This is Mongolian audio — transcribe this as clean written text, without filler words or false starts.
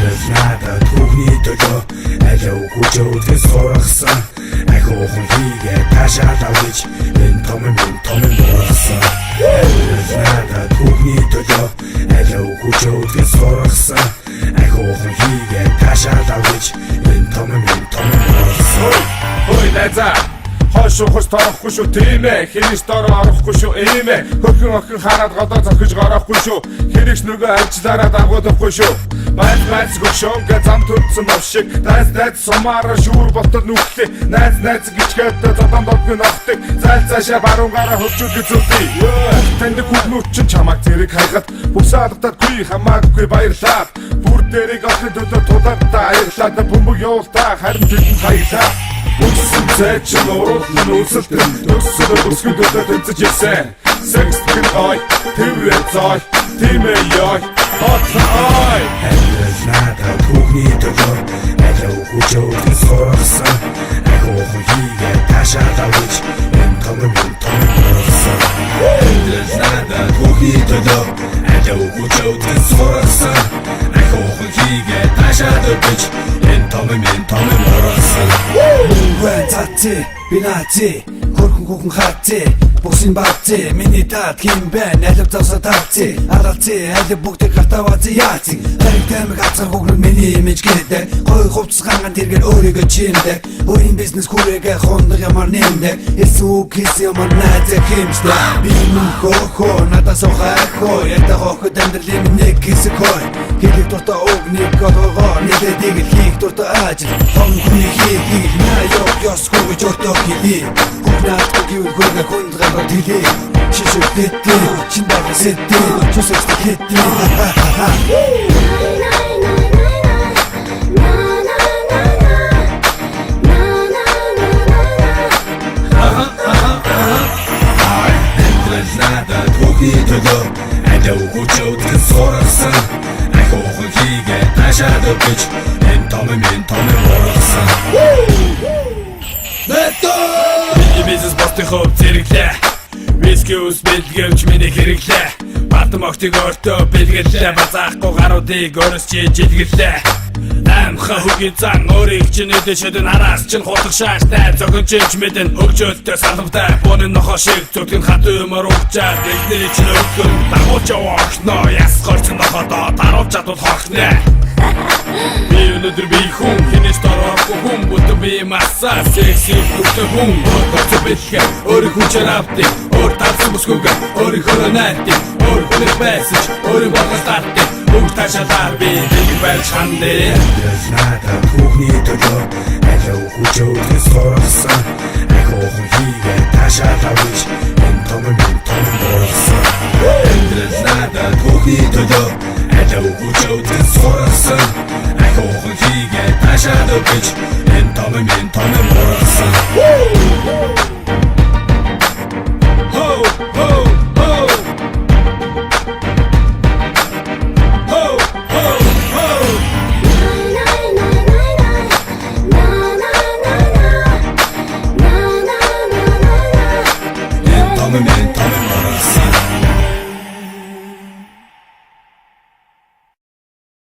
надад түүхний төлөө алив хүчөөдгөөс сургасан ахиухан хийгээ таашаал авч энэ том мурсан надад түүхний төлөө алив хүчөөдгөөс сургасан ахиухан хийгээ таашаал авч энэ том мурсан ой найзаа хошуухс торохгүй шүү тийм ээ хинээс дороо орохгүй шүү ийм ээ хөрхөн хараад годоо зохиж гарахгүй шүү хэрэгч нөгөө ажлаараа дагуулахгүй шүү майц гошонга зам төрсөн нов шиг найз сумаараа шүүр ботор нүхлээ найз гिचгээд зодон додгүй нохтыг цаашаа баруунгараа хөвчүүлж зүлээ танд хүүхнүүд ч чамаг зэрэг хайхад бүс алдагдаггүй хамаагүй баярлаа бүр дээрийг авахын төлөө тулаатаа аяглаад бөмбөг явуултаа харин тэнд хаяглаа Үгсэн цайчин уруулан үлсэлтэн Өссөлөд өсгөн төлөө тэнцэж ирсэн Сэгстгэн ой, тэврээ цой, тимээ ёй Хотлон ой Алив надад түүхний төлөө алив хүчөөдгөөс сургасан ахиухан хийгээ таашаал авч энэ том мурсан Алив надад түүхний төлөө алив хүчөөдгөөс сургасан ахиухан хийгээ таашаал авч энэ том мурсан Цаци, бинаци, хөрхөн хаци, бүсийн баци, миний тат хин бэ, алив завса таци, аралци, алив бүгдийг хатавази яаци, хариг таймыг хацсан хөгрөг миний имиж гэдэг, гой хувцсгаан тэргээр өөрийгөө чимдэг, өөрийн бизнес хүрээгээ хондог ямар нэмдэг, эсүүг хийсэн ямар найзаа хэмждэг, би мөн хохо, надаас охоо, ята хоход амьдралын нэг хэсэг хой, хэлэх дуртай огныг готогоо, нэгэдэг хийх дуртай ажил, том хүний хийх Ёсгүй жортоо хийе Хүүхнаад гэвэл хөргө хүндгаар тэлээ Шишүрдэтэ чиндаа сэтэ Чусэстэй хэтэ Надад түүхний төлөө алив хүчөөдгөөс сургасан ахиухан хийгээ таашаал авч энэ том мурсан Миний бизнес бостын хөв зэрэглээ Виски ус бэлгэвч миний хэрэглээ Бартам огтыг өртөө бэлгэлээ Базаахгүй гаруудыг өрөсчиж илгэлээ Амха хөгийн цан өөрийг чинь эдэшэдэн араас чинь хутаг шааштай Зогон чиж мэдэн хөгжөөлтөө саламтай Бонын нохо шиг зүтгэн хат өмөр угчаад Элнэрий чинь өргөн дагуулж явахно Ясгорч ноходоо даруулж чадвал хохнэ Би өнөдөр би хүн хинээс дороохгүй хүн Бүтэн би масаа секси бүхтэй хүн Өөртөө бэлгээ өөрийг хүчээр авдыг Өөр талсан бүсгүйгээ өөрийнхөө найдыг Өөр хүнийг байсан ч өөрийн болгоос тартыг Бүгд таашаалаар би нэг байж хандээ Надад түүхний төлөө алив хүчөөдгөөс сургасан ахиухан хийгээ таашаал авч энэ том мурсан Надад түүхний төлөө алив хүчөөдгөөс сургасан ахиухан хийгээ таашаал авч энэ том мурсан